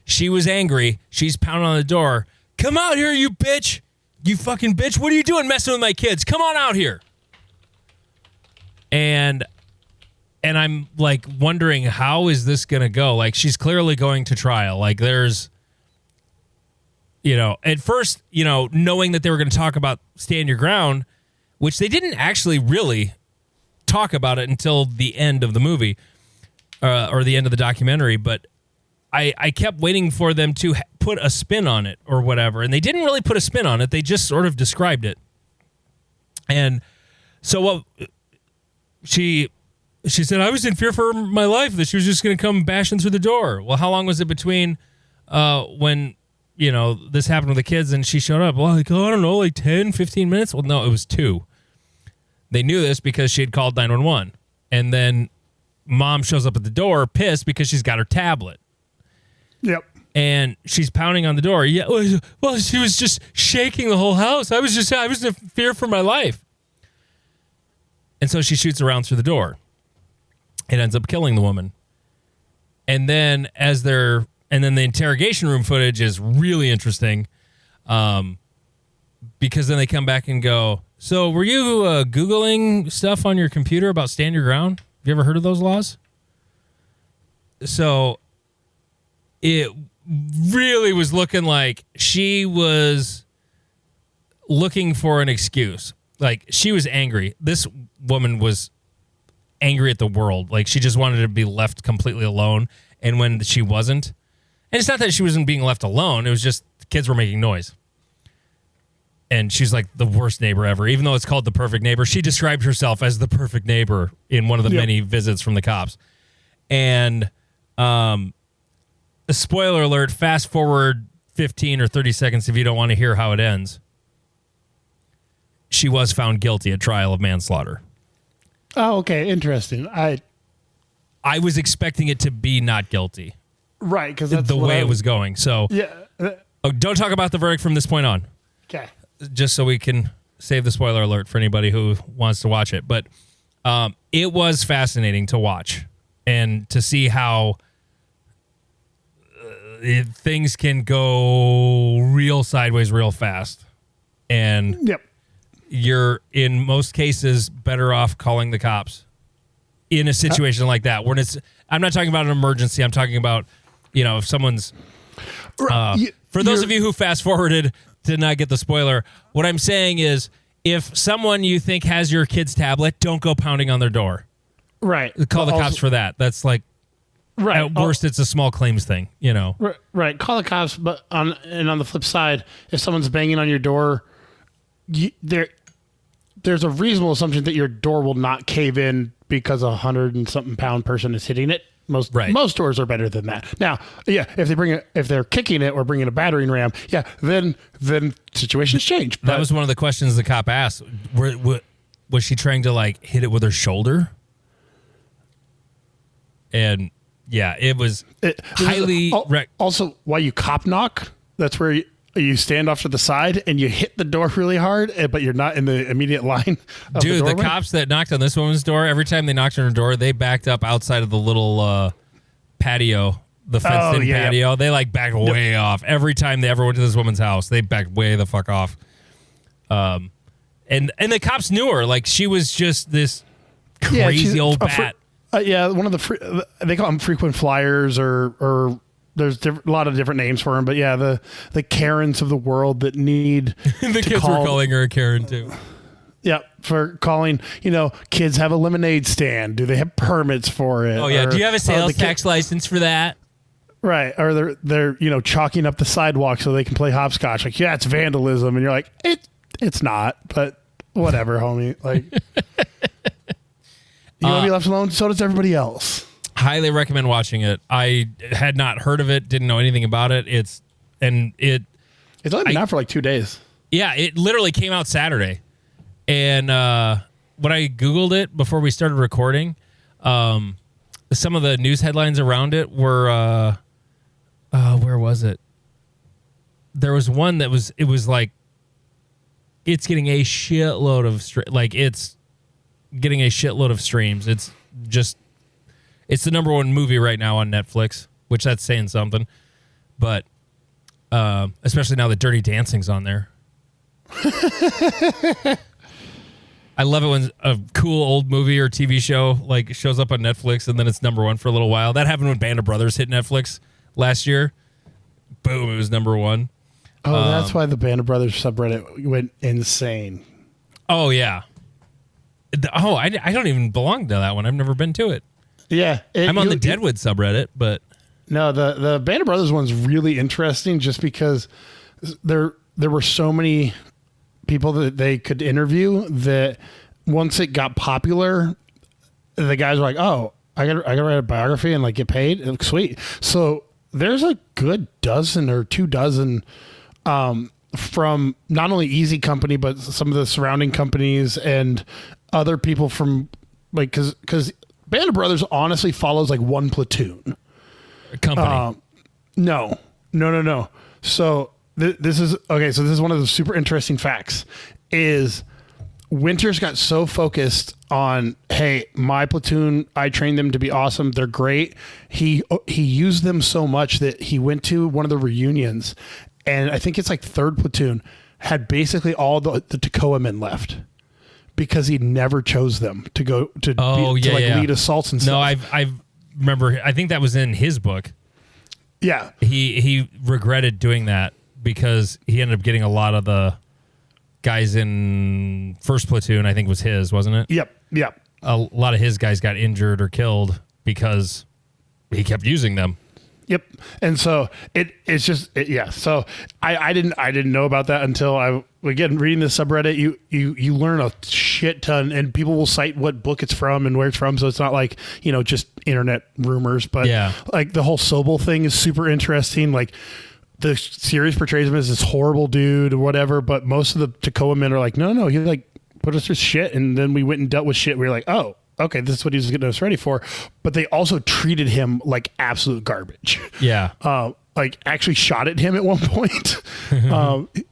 she was angry. She's pounding on the door. Come out here, you bitch. You fucking bitch. What are you doing messing with my kids? Come on out here. And I'm wondering, how is this going to go? She's clearly going to trial. There's, at first, knowing that they were going to talk about stand your ground, which they didn't actually really talk about it until the end of the movie or the end of the documentary. But I kept waiting for them to put a spin on it or whatever. And they didn't really put a spin on it. They just sort of described it. And so what she said, I was in fear for my life that she was just going to come bashing through the door. Well, how long was it between when, this happened with the kids and she showed up? Well, I don't know, like 10, 15 minutes? Well, no, it was 2. They knew this because she had called 911. And then mom shows up at the door pissed because she's got her tablet. Yep. And she's pounding on the door. Yeah, well, she was just shaking the whole house. I was in fear for my life. And so she shoots around through the door. It ends up killing the woman. And then the interrogation room footage is really interesting, because then they come back and go, so were you Googling stuff on your computer about stand your ground? Have you ever heard of those laws? So it really was looking like she was looking for an excuse. Like, she was angry. This woman was angry at the world. Like, she just wanted to be left completely alone. And when she wasn't, and it's not that she wasn't being left alone, it was just the kids were making noise. And she's like the worst neighbor ever. Even though it's called The Perfect Neighbor, she described herself as the perfect neighbor in one of the many visits from the cops. And a spoiler alert, fast forward 15 or 30 seconds if you don't want to hear how it ends. She was found guilty at trial of manslaughter. Oh, okay. Interesting. I was expecting it to be not guilty. Right, because that's the way it was going. So yeah. Don't talk about the verdict from this point on. Okay. Just so we can save the spoiler alert for anybody who wants to watch it. But it was fascinating to watch and to see how things can go real sideways real fast. And yep. You're, in most cases, better off calling the cops in a situation like that. When I'm not talking about an emergency. I'm talking about, if someone's... for those of you who fast forwarded, did not get the spoiler, what I'm saying is, if someone you think has your kid's tablet, don't go pounding on their door. Right. Call the cops for that. That's like, right. At worst, it's a small claims thing, Right. Call the cops, but on the flip side, if someone's banging on your door, there's a reasonable assumption that your door will not cave in because 100 and something pound person is hitting it. Most doors are better than that. Now, yeah, if they're kicking it or bringing a battering ram, yeah, then situations change. But that was one of the questions the cop asked. Was she trying to hit it with her shoulder? And yeah, it was highly. Also, why you cop knock? That's where you stand off to the side and you hit the door really hard, but you're not in the immediate line of Dude, the the cops that knocked on this woman's door, every time they knocked on her door, they backed up outside of the little patio, the fenced-in patio. Yep. They backed way off. Every time they ever went to this woman's house, they backed way the fuck off. And the cops knew her. She was just this crazy old bat. One of they call them frequent flyers or there's a lot of different names for them, but yeah, the Karens of the world that need the kids were calling her a Karen too. Yeah, for calling, kids have a lemonade stand. Do they have permits for it? Oh yeah, do you have a sales tax license for that? Right, or they're chalking up the sidewalk so they can play hopscotch. It's vandalism, and you're like, it's not, but whatever, homie. You want to be left alone, so does everybody else. Highly recommend watching it. I had not heard of it, didn't know anything about it. It's only been out for 2 days. Yeah, it literally came out Saturday. And when I Googled it before we started recording, some of the news headlines around it were, where was it? There was one that was it's getting a shitload of, it's getting a shitload of streams. It's the number one movie right now on Netflix, which that's saying something. But especially now that Dirty Dancing's on there. I love it when a cool old movie or TV show shows up on Netflix and then it's number one for a little while. That happened when Band of Brothers hit Netflix last year. Boom, it was number one. Oh, that's why the Band of Brothers subreddit went insane. Oh, yeah. I don't even belong to that one. I've never been to it. Yeah. I'm on the Deadwood subreddit, but no, the Band of Brothers one's really interesting just because there were so many people that they could interview that once it got popular, the guys were like, oh, I got to write a biography and like get paid. It looks sweet. So there's a good dozen or 2 dozen from not only Easy Company, but some of the surrounding companies and other people from like, because Band of Brothers honestly follows like one platoon. Company. No. So this is okay. So this is one of the super interesting facts is Winters got so focused on, hey, my platoon, I trained them to be awesome. They're great. He used them so much that he went to one of the reunions and I think it's like 3rd platoon had basically all the Toccoa men left because he never chose them to go to, lead assaults and stuff. No, I remember. I think that was in his book. Yeah. He regretted doing that because he ended up getting a lot of the guys in 1st platoon. I think was his, wasn't it? Yep. A lot of his guys got injured or killed because he kept using them. Yep. And so it's just yeah. So I didn't know about that until I again reading the subreddit. You learn a shit ton, and people will cite what book it's from and where it's from. So it's not like just internet rumors, but like the whole Sobel thing is super interesting. Like the series portrays him as this horrible dude or whatever, but most of the Toccoa men are like, no, he like put us through shit, and then we went and dealt with shit. We were like, oh. Okay, this is what he was getting us ready for. But they also treated him like absolute garbage. Yeah. Like actually shot at him at one point.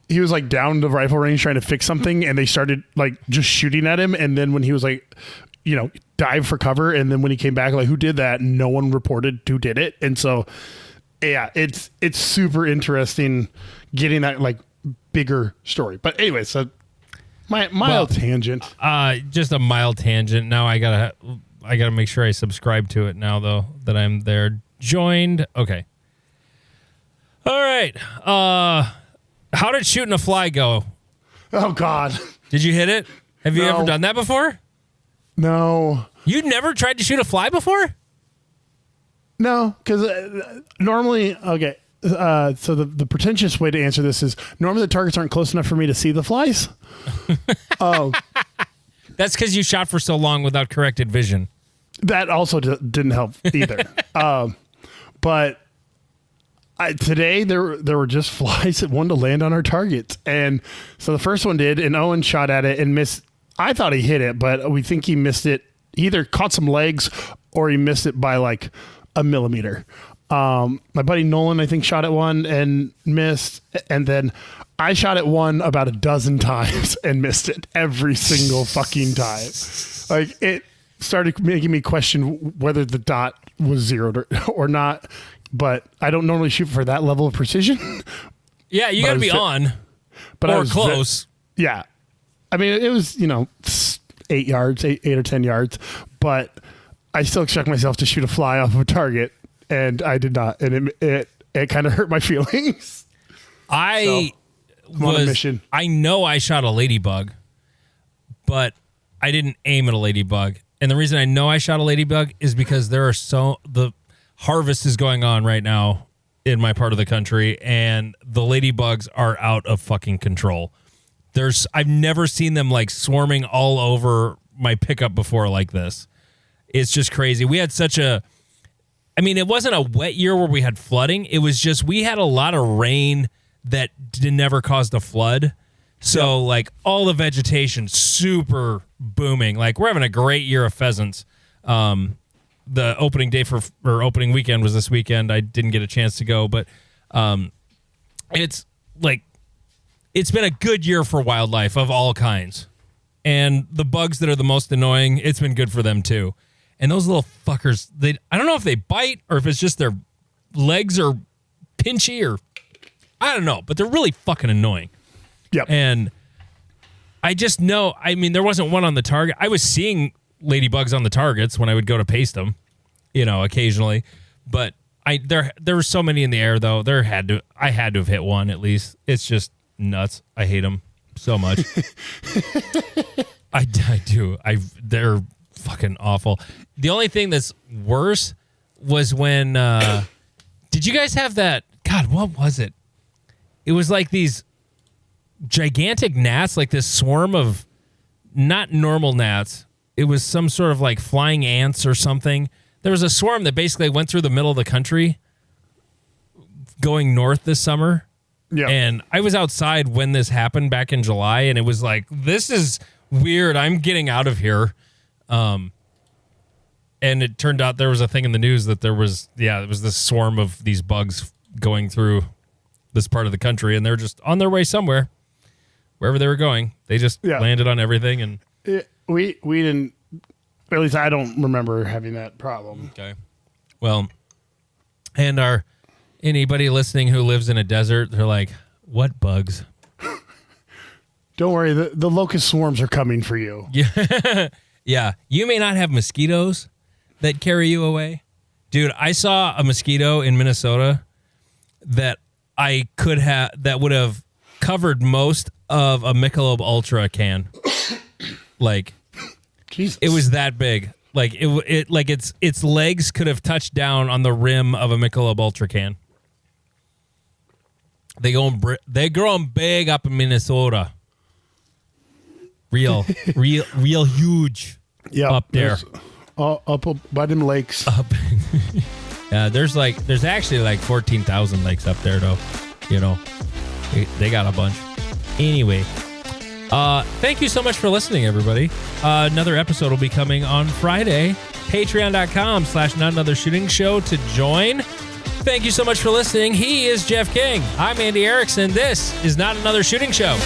He was like down the rifle range trying to fix something and they started like just shooting at him. And then when he was like, dive for cover. And then when he came back, like, who did that? No one reported who did it. And so, yeah, it's super interesting getting that like bigger story. But anyway, so mild tangent. Just a mild tangent. Now I gotta make sure I subscribe to it now though that I'm there. Joined. Okay. All right. How did shooting a fly go? Oh God. Did you hit it? Have you ever done that before? No. You never tried to shoot a fly before? No, because normally, okay. So the pretentious way to answer this is normally the targets aren't close enough for me to see the flies. Oh, that's because you shot for so long without corrected vision. That also didn't help either. But today there were just flies that wanted to land on our targets, and so the first one did, and Owen shot at it and missed. I thought he hit it, but we think he missed it. He either caught some legs or he missed it by like a millimeter. My buddy Nolan, I think, shot at one and missed. And then I shot at one about a dozen times and missed it every single fucking time. Like it started making me question whether the dot was zeroed or not. But I don't normally shoot for that level of precision. Yeah, you got to be on. But or I was close. Yeah. I mean, it was, 8 yards, 8 or 10 yards. But I still expect myself to shoot a fly off of a target. And I did not, and it kind of hurt my feelings. I'm on a mission. I know I shot a ladybug, but I didn't aim at a ladybug. And the reason I know I shot a ladybug is because the harvest is going on right now in my part of the country, and the ladybugs are out of fucking control. I've never seen them like swarming all over my pickup before like this. It's just crazy. We had it wasn't a wet year where we had flooding. It was just we had a lot of rain that never caused a flood. So, like, all the vegetation super booming. Like, we're having a great year of pheasants. The opening day or opening weekend was this weekend. I didn't get a chance to go, but it's been a good year for wildlife of all kinds. And the bugs that are the most annoying, it's been good for them, too. And those little fuckers, I don't know if they bite or if it's just their legs are pinchy or I don't know, but they're really fucking annoying. Yep. And I just know, there wasn't one on the target. I was seeing ladybugs on the targets when I would go to paste them, occasionally. But there were so many in the air though. I had to have hit one at least. It's just nuts. I hate them so much. I do. They're fucking awful. The only thing that's worse was when did you guys have that? God, what was it? It was like these gigantic gnats, like this swarm of not normal gnats. It was some sort of like flying ants or something. There was a swarm that basically went through the middle of the country going north this summer. Yeah. And I was outside when this happened back in July, and it was like, this is weird. I'm getting out of here. And it turned out there was a thing in the news that it was this swarm of these bugs going through this part of the country, and they're just on their way somewhere, wherever they were going. They just landed on everything. And we didn't, or at least I don't remember having that problem. Okay. Well, and anybody listening who lives in a desert, they're like, what bugs? Don't worry, the locust swarms are coming for you. Yeah. Yeah. You may not have mosquitoes that carry you away. Dude, I saw a mosquito in Minnesota that that would have covered most of a Michelob Ultra can. Like, Jesus. It was that big. Like its legs could have touched down on the rim of a Michelob Ultra can. They growing big up in Minnesota. Real huge. Yeah, up there. Up by them lakes. Up. Yeah, there's actually like 14,000 lakes up there though. You know, they got a bunch. Anyway, thank you so much for listening, everybody. Another episode will be coming on Friday. Patreon.com/NotAnotherShootingShow to join. Thank you so much for listening. He is Jeff King. I'm Andy Erickson. This is Not Another Shooting Show.